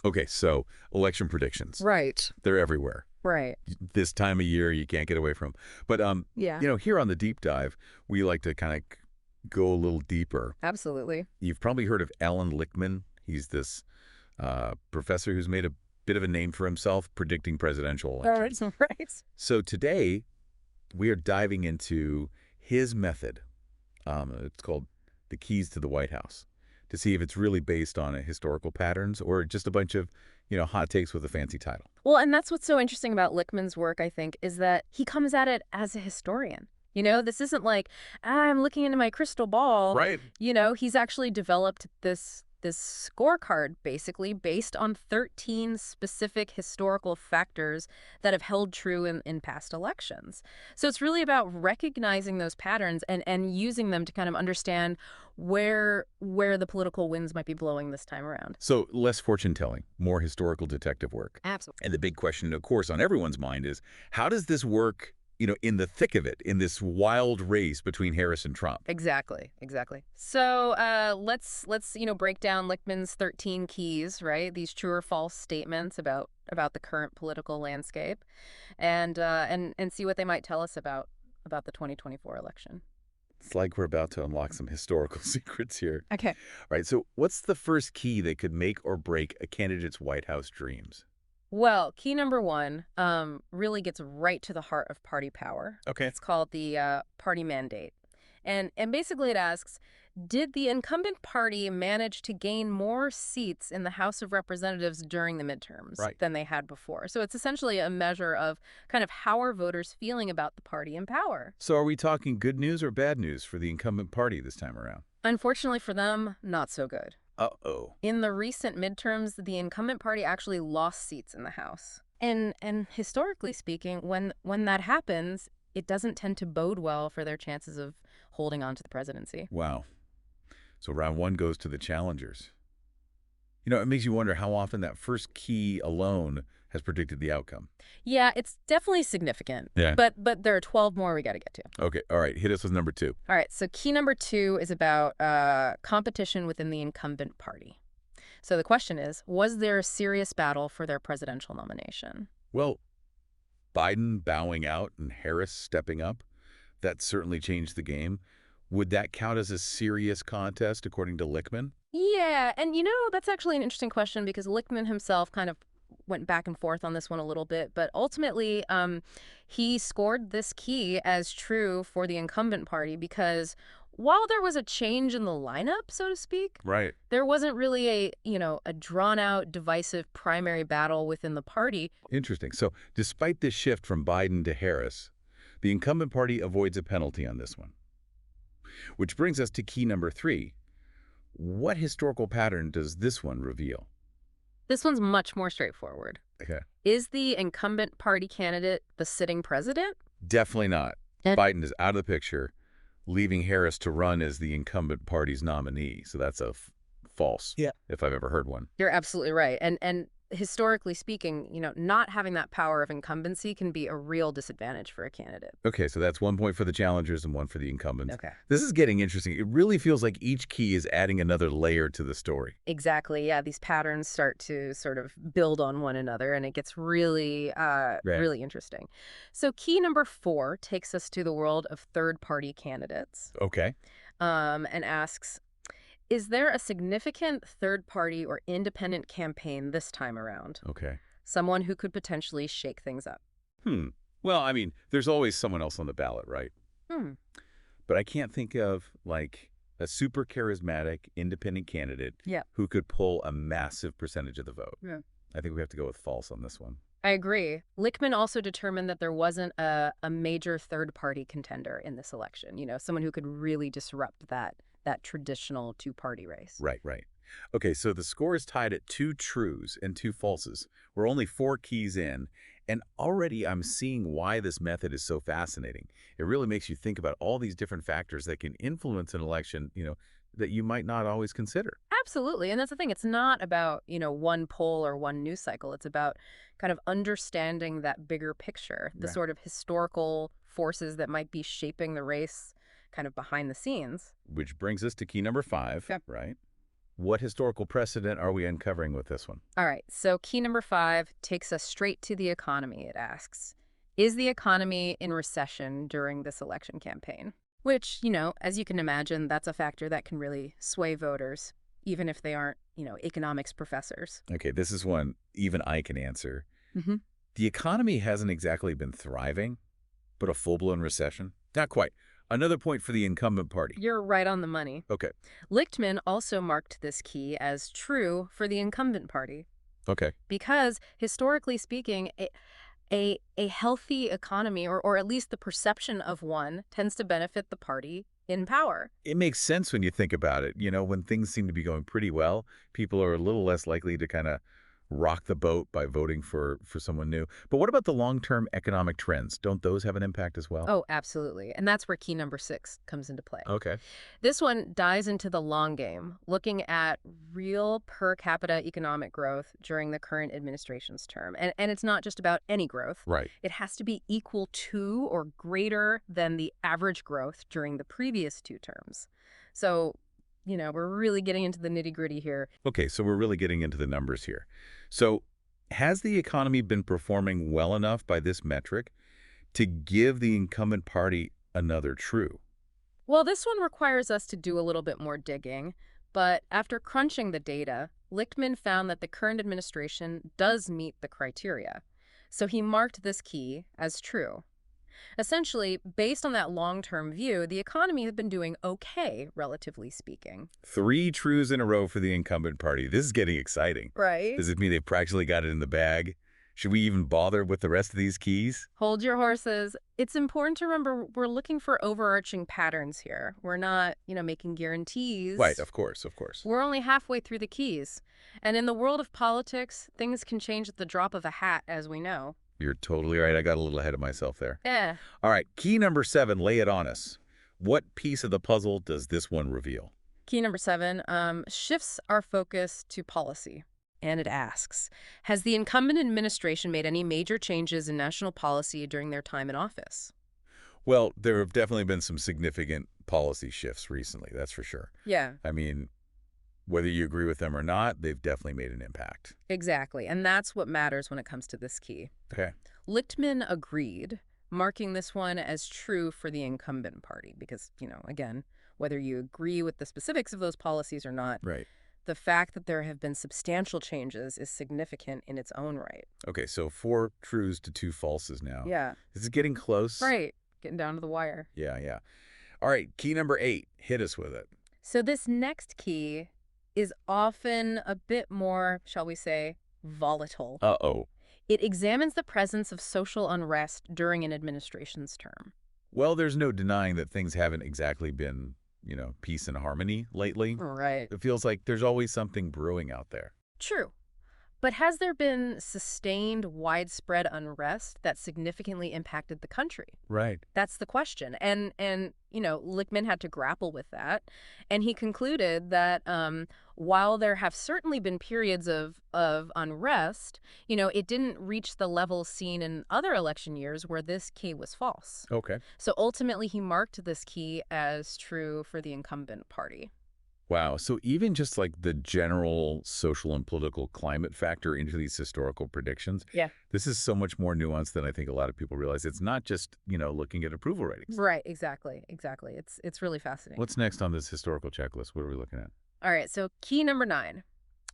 Okay, so election predictions. Right. They're everywhere. Right. This time of year, you can't get away from 'em. But, Yeah. here on the deep dive, we like to kind of go a little deeper. Absolutely. You've probably heard of Allan Lichtman. He's this professor who's made a bit of a name for himself predicting presidential All right. elections. Right. So today, we are diving into his method. It's called The Keys to the White House, to see if it's really based on a historical patterns or just a bunch of, hot takes with a fancy title. Well, and that's what's so interesting about Lichtman's work, I think, is that he comes at it as a historian. This isn't like, I'm looking into my crystal ball. Right. He's actually developed this scorecard basically based on 13 specific historical factors that have held true in past elections. So it's really about recognizing those patterns and using them to kind of understand where the political winds might be blowing this time around. So less fortune telling, more historical detective work. Absolutely. And the big question, of course, on everyone's mind is how does this work, in the thick of it, in this wild race between Harris and Trump? Exactly. So let's break down Lichtman's 13 keys, right? These true or false statements about the current political landscape, and see what they might tell us about the 2024 election. It's like we're about to unlock some historical secrets here. Okay. All right, so what's the first key that could make or break a candidate's White House dreams? Well, key number one really gets right to the heart of party power. Okay. It's called the party mandate. And basically it asks, did the incumbent party manage to gain more seats in the House of Representatives during the midterms Right. than they had before? So it's essentially a measure of kind of how are voters feeling about the party in power. So are we talking good news or bad news for the incumbent party this time around? Unfortunately for them, not so good. Uh-oh. In the recent midterms, the incumbent party actually lost seats in the House. And historically speaking, when that happens, it doesn't tend to bode well for their chances of holding on to the presidency. Wow. So round one goes to the challengers. It makes you wonder how often that first key alone has predicted the outcome. Yeah, it's definitely significant. Yeah. But there are 12 more we got to get to. Okay, all right, hit us with number two. All right, so key number two is about competition within the incumbent party. So the question is, was there a serious battle for their presidential nomination? Well, Biden bowing out and Harris stepping up, that certainly changed the game. Would that count as a serious contest, according to Lichtman? Yeah, and that's actually an interesting question because Lichtman himself kind of went back and forth on this one a little bit, but ultimately he scored this key as true for the incumbent party because while there was a change in the lineup, so to speak, Right. there wasn't really a drawn-out, divisive primary battle within the party. Interesting. So despite this shift from Biden to Harris, the incumbent party avoids a penalty on this one. Which brings us to key number three. What historical pattern does this one reveal? This one's much more straightforward. Okay. Is the incumbent party candidate the sitting president? Definitely not. And- Biden is out of the picture, leaving Harris to run as the incumbent party's nominee. So that's a false, Yeah. if I've ever heard one. You're absolutely right. And historically speaking, not having that power of incumbency can be a real disadvantage for a candidate. Okay, so that's 1 point for the challengers and 1 for the incumbents. Okay. This is getting interesting. It really feels like each key is adding another layer to the story. Exactly. Yeah, these patterns start to sort of build on one another, and it gets really, really interesting. So key number 4 takes us to the world of third-party candidates Okay. and asks, is there a significant third-party or independent campaign this time around? Okay. Someone who could potentially shake things up. Well, I mean, there's always someone else on the ballot, right? But I can't think of, like, a super charismatic independent candidate who could pull a massive percentage of the vote. Yeah. I think we have to go with false on this one. I agree. Lichtman also determined that there wasn't a major third-party contender in this election, someone who could really disrupt that traditional two-party race. Right. Okay, so the score is tied at 2 trues and 2 falses. We're only 4 keys in, and already I'm seeing why this method is so fascinating. It really makes you think about all these different factors that can influence an election, that you might not always consider. Absolutely. And that's the thing. It's not about, one poll or one news cycle. It's about kind of understanding that bigger picture, the Right. sort of historical forces that might be shaping the race kind of behind the scenes. Which brings us to key number 5, Okay. right? What historical precedent are we uncovering with this one? All right, so key number 5 takes us straight to the economy. It asks, is the economy in recession during this election campaign? Which, as you can imagine, that's a factor that can really sway voters, even if they aren't, economics professors. Okay, this is one even I can answer. Hmm. The economy hasn't exactly been thriving, but a full-blown recession? Not quite. Another point for the incumbent party. You're right on the money. Okay. Lichtman also marked this key as true for the incumbent party Okay. because, historically speaking, a healthy economy, or at least the perception of one, tends to benefit the party in power. It makes sense when you think about it. When things seem to be going pretty well, people are a little less likely to kind of rock the boat by voting for someone new. But what about the long-term economic trends? Don't those have an impact as well? Oh, absolutely. And that's where key number 6 comes into play. Okay. This one dives into the long game, looking at real per capita economic growth during the current administration's term. And it's not just about any growth. Right. It has to be equal to or greater than the average growth during the previous 2 terms. So, we're really getting into the nitty-gritty here. Okay, so we're really getting into the numbers here. So has the economy been performing well enough by this metric to give the incumbent party another true? Well, this one requires us to do a little bit more digging, but after crunching the data, Lichtman found that the current administration does meet the criteria. So he marked this key as true. Essentially, based on that long-term view, the economy has been doing okay, relatively speaking. 3 trues in a row for the incumbent party. This is getting exciting. Right. Does it mean they've practically got it in the bag? Should we even bother with the rest of these keys? Hold your horses. It's important to remember we're looking for overarching patterns here. We're not, making guarantees. Right, of course, of course. We're only halfway through the keys. And in the world of politics, things can change at the drop of a hat, as we know. You're totally right. I got a little ahead of myself there. Yeah. All right, key number 7, lay it on us. What piece of the puzzle does this one reveal? Key number 7 shifts our focus to policy. And it asks, has the incumbent administration made any major changes in national policy during their time in office? Well, there have definitely been some significant policy shifts recently, that's for sure. Yeah. I mean, whether you agree with them or not, they've definitely made an impact. Exactly. And that's what matters when it comes to this key. Okay. Lichtman agreed, marking this one as true for the incumbent party because, again, whether you agree with the specifics of those policies or not, Right. the fact that there have been substantial changes is significant in its own right. Okay, so 4 trues to 2 falses now. Yeah. Is it getting close? Right. Getting down to the wire. Yeah, yeah. All right, key number 8. Hit us with it. So this next key is often a bit more, shall we say, volatile. Uh-oh. It examines the presence of social unrest during an administration's term. Well, there's no denying that things haven't exactly been, peace and harmony lately. Right. It feels like there's always something brewing out there. True. But has there been sustained, widespread unrest that significantly impacted the country? Right. That's the question. And Lichtman had to grapple with that. And he concluded that while there have certainly been periods of unrest, it didn't reach the level seen in other election years where this key was false. Okay. So ultimately, he marked this key as true for the incumbent party. Wow. So even just like the general social and political climate factor into these historical predictions, Yeah. this is so much more nuanced than I think a lot of people realize. It's not just, looking at approval ratings. Right. Exactly. It's really fascinating. What's next on this historical checklist? What are we looking at? All right. So key number 9.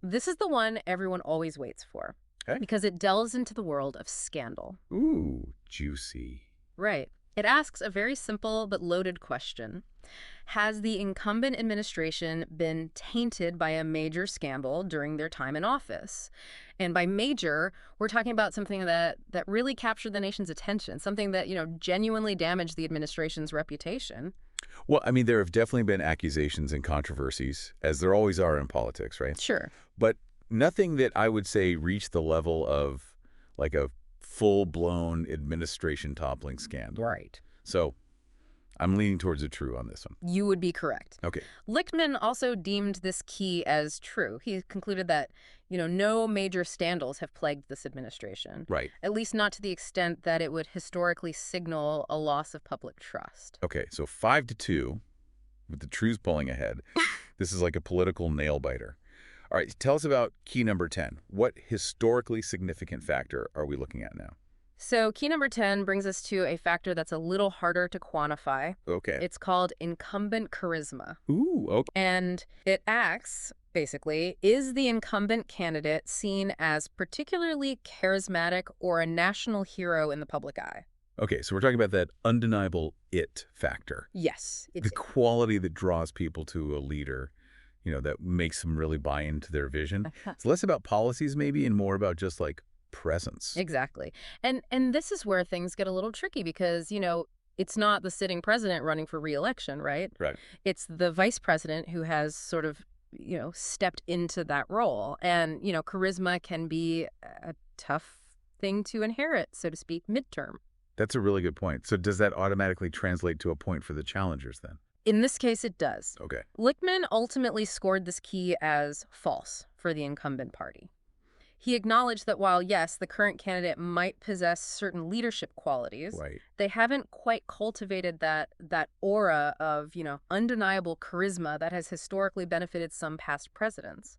This is the one everyone always waits for Okay. because it delves into the world of scandal. Ooh, juicy. Right. It asks a very simple but loaded question. Has the incumbent administration been tainted by a major scandal during their time in office? And by major, we're talking about something that really captured the nation's attention, something that, genuinely damaged the administration's reputation. Well, I mean, there have definitely been accusations and controversies, as there always are in politics, right? Sure. But nothing that I would say reached the level of like a full-blown administration toppling scandal. Right. So I'm leaning towards a true on this one. You would be correct. Okay. Lichtman also deemed this key as true. He concluded that, no major scandals have plagued this administration, Right. at least not to the extent that it would historically signal a loss of public trust. Okay, so 5-2, with the trues pulling ahead. This is like a political nail-biter. All right, tell us about key number 10. What historically significant factor are we looking at now? So key number 10 brings us to a factor that's a little harder to quantify. Okay. It's called incumbent charisma. Ooh, okay. And it asks, basically, is the incumbent candidate seen as particularly charismatic or a national hero in the public eye? Okay, so we're talking about that undeniable it factor. Yes. The quality that draws people to a leader, that makes them really buy into their vision. It's less about policies maybe and more about just like presence. Exactly. And this is where things get a little tricky because, it's not the sitting president running for re-election, right? Right. It's the vice president who has sort of, stepped into that role. And, charisma can be a tough thing to inherit, so to speak, midterm. That's a really good point. So does that automatically translate to a point for the challengers then? In this case, it does. Okay. Lichtman ultimately scored this key as false for the incumbent party. He acknowledged that while, yes, the current candidate might possess certain leadership qualities, Right. they haven't quite cultivated that aura of, undeniable charisma that has historically benefited some past presidents.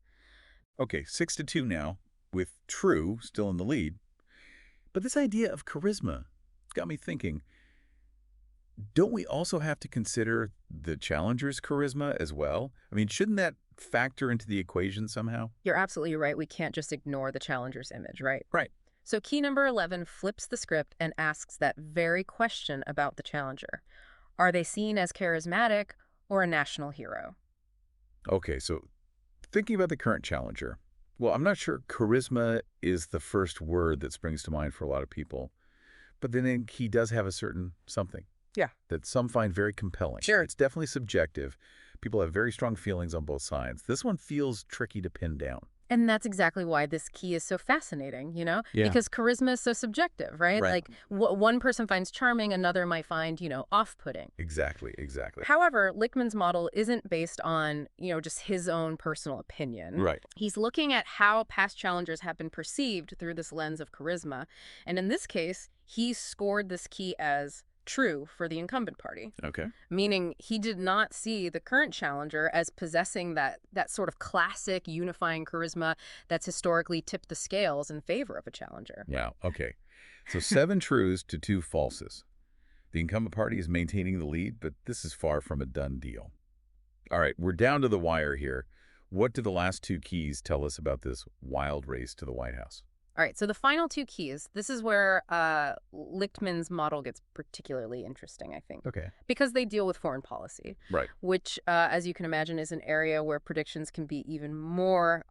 Okay, 6-2 now, with True still in the lead. But this idea of charisma got me thinking, don't we also have to consider the challenger's charisma as well? I mean, shouldn't that factor into the equation somehow? You're absolutely right. We can't just ignore the challenger's image, right? Right. So key number 11 flips the script and asks that very question about the challenger. Are they seen as charismatic or a national hero? Okay, so thinking about the current challenger, well, I'm not sure charisma is the first word that springs to mind for a lot of people. But then he does have a certain something. Yeah. That some find very compelling. Sure. It's definitely subjective. People have very strong feelings on both sides. This one feels tricky to pin down. And that's exactly why this key is so fascinating, Yeah. Because charisma is so subjective, right? Right. Like one person finds charming, another might find, off-putting. Exactly. However, Lichtman's model isn't based on, just his own personal opinion. Right. He's looking at how past challengers have been perceived through this lens of charisma. And in this case, he scored this key as true for the incumbent party, Okay. meaning he did not see the current challenger as possessing that sort of classic unifying charisma that's historically tipped the scales in favor of a challenger. Yeah. Okay. So 7 trues to 2 falses. The incumbent party is maintaining the lead, but this is far from a done deal. All right, we're down to the wire here. What do the last 2 keys tell us about this wild race to the White House? All right, so the final 2 keys, this is where Lichtman's model gets particularly interesting, I think. Okay. Because they deal with foreign policy, Right. which, as you can imagine, is an area where predictions can be even more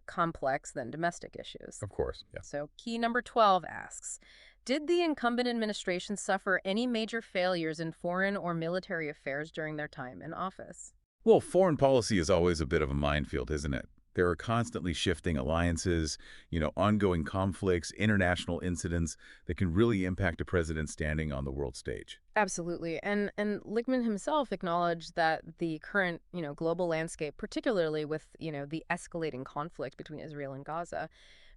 complex than domestic issues. Of course. Yeah. So key number 12 asks, did the incumbent administration suffer any major failures in foreign or military affairs during their time in office? Well, foreign policy is always a bit of a minefield, isn't it? There are constantly shifting alliances, ongoing conflicts, international incidents that can really impact a president's standing on the world stage. Absolutely. And Lichtman himself acknowledged that the current, global landscape, particularly with, the escalating conflict between Israel and Gaza,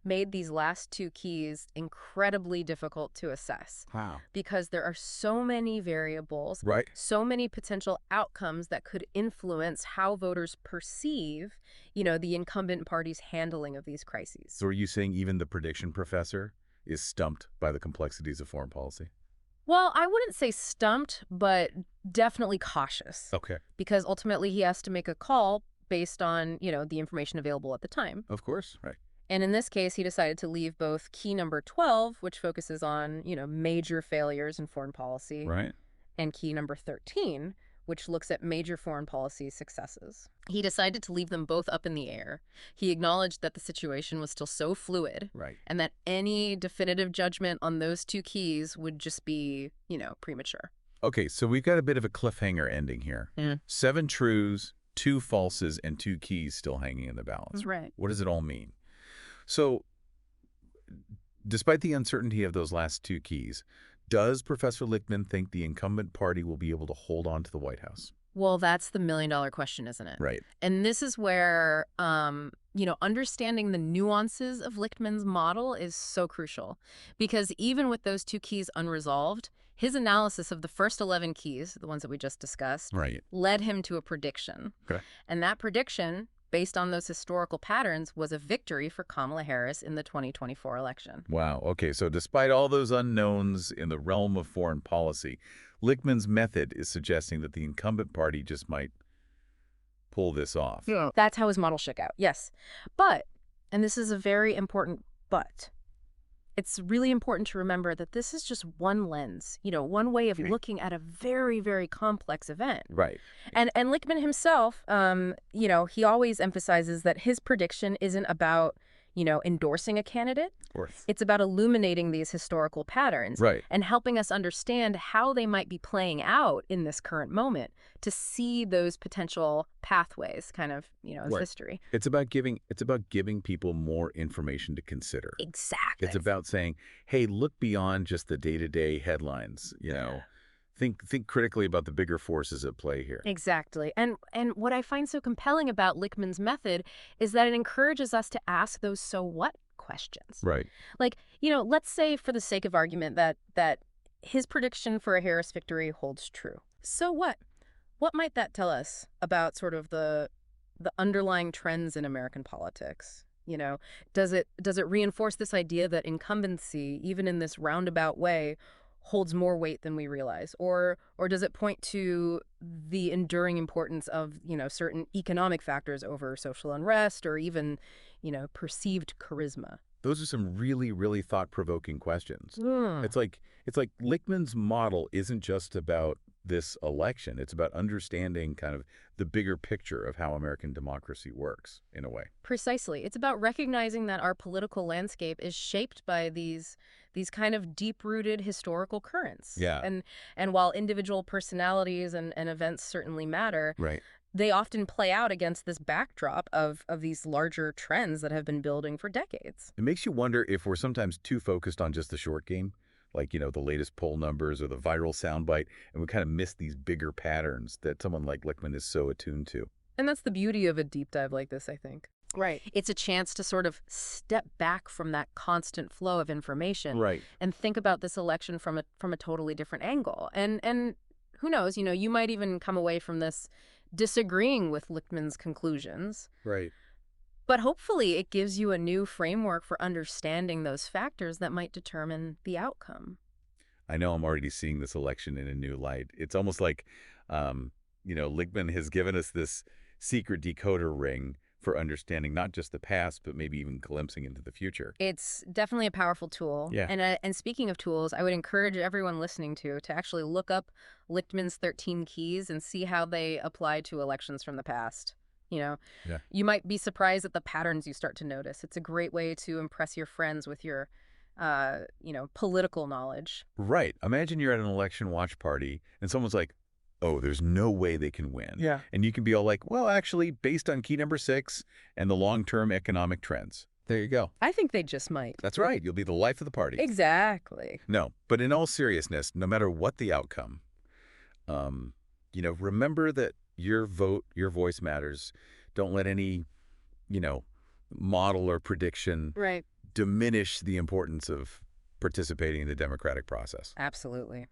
made these last 2 keys incredibly difficult to assess. Wow. Because there are so many variables, Right. so many potential outcomes that could influence how voters perceive, the incumbent party's handling of these crises. So are you saying even the prediction professor is stumped by the complexities of foreign policy? Well, I wouldn't say stumped, but definitely cautious. Okay. Because ultimately he has to make a call based on, the information available at the time. Of course. Right. And in this case, he decided to leave both key number 12, which focuses on, major failures in foreign policy, Right. and key number 13, which looks at major foreign policy successes. He decided to leave them both up in the air. He acknowledged that the situation was still so fluid, Right. and that any definitive judgment on those 2 keys would just be, premature. Okay, so we've got a bit of a cliffhanger ending here. Yeah. 7 trues, 2 falses, and 2 keys still hanging in the balance. Right. What does it all mean? So, despite the uncertainty of those last 2 keys, does Professor Lichtman think the incumbent party will be able to hold on to the White House? Well, that's the million-dollar question, isn't it? Right. And this is where, understanding the nuances of Lichtman's model is so crucial. Because even with those 2 keys unresolved, His analysis of the first 11 keys, the ones that we just discussed, Right. led him to a prediction. Okay. And that prediction, based on those historical patterns, was a victory for Kamala Harris in the 2024 election. Wow. Okay, so despite all those unknowns in the realm of foreign policy, Lichtman's method is suggesting that the incumbent party just might pull this off. Yeah. That's how his model shook out, yes. But, and this is a very important but, it's really important to remember that this is just one lens, one way of looking at a very, very complex event. Right. And Lichtman himself, he always emphasizes that his prediction isn't about, endorsing a candidate. It's about illuminating these historical patterns Right. and helping us understand how they might be playing out in this current moment to see those potential pathways kind of, of Right. history. It's about giving people more information to consider. Exactly. It's about saying, hey, look beyond just the day-to-day headlines, Think critically about the bigger forces at play here. Exactly. And what I find so compelling about Lichtman's method is that it encourages us to ask those so what questions. Right. Like, let's say for the sake of argument that his prediction for a Harris victory holds true. So what? What might that tell us about sort of the underlying trends in American politics? Does it reinforce this idea that incumbency, even in this roundabout way, holds more weight than we realize? Or does it point to the enduring importance of, certain economic factors over social unrest or even, perceived charisma? Those are some really, really thought-provoking questions. It's like Lichtman's model isn't just about this election. It's about understanding kind of the bigger picture of how American democracy works, in a way. Precisely. It's about recognizing that our political landscape is shaped by these kind of deep-rooted historical currents. Yeah. And while individual personalities and events certainly matter, Right. they often play out against this backdrop of these larger trends that have been building for decades. It makes you wonder if we're sometimes too focused on just the short game, like, the latest poll numbers or the viral soundbite, and we kind of miss these bigger patterns that someone like Lichtman is so attuned to. And that's the beauty of a deep dive like this, I think. Right. It's a chance to sort of step back from that constant flow of information Right. and think about this election from a totally different angle. And who knows, you might even come away from this disagreeing with Lichtman's conclusions. Right. But hopefully it gives you a new framework for understanding those factors that might determine the outcome. I know I'm already seeing this election in a new light. It's almost like, Lichtman has given us this secret decoder ring for understanding not just the past, but maybe even glimpsing into the future. It's definitely a powerful tool. Yeah. And speaking of tools, I would encourage everyone listening to actually look up Lichtman's 13 keys and see how they apply to elections from the past. Yeah. You might be surprised at the patterns you start to notice. It's a great way to impress your friends with your, political knowledge. Right. Imagine you're at an election watch party and someone's like, oh, there's no way they can win. Yeah. And you can be all like, well, actually, based on key number 6 and the long-term economic trends. There you go. I think they just might. That's right. You'll be the life of the party. Exactly. No, but in all seriousness, no matter what the outcome, remember that your vote, your voice matters. Don't let any, model or prediction Right. diminish the importance of participating in the democratic process. Absolutely.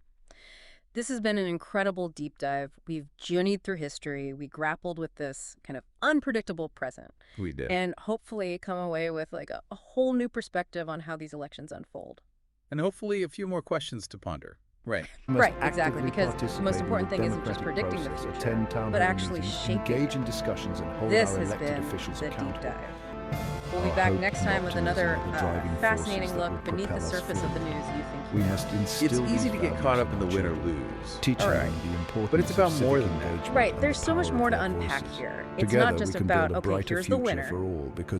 This has been an incredible deep dive. We've journeyed through history. We grappled with this kind of unpredictable present. We did. And hopefully come away with like a whole new perspective on how these elections unfold. And hopefully a few more questions to ponder. Right. Right, exactly, because the most important thing isn't just predicting the future, but actually shaping engage it. in discussions and hold This our has elected been officials the deep accountable. dive. We'll be Our back hope next and time with optimism another are the driving fascinating forces that look will beneath the propel us surface of the forward. news you think We you know. must instill It's easy these to get caught values up in the our win or children, lose. teaching All them right. the importance But it's of about more civic than that. engagement Right, and there's the so much power more of to their unpack voices. here. It's Together, not we just can about, build a okay, brighter here's the future winner. for all, because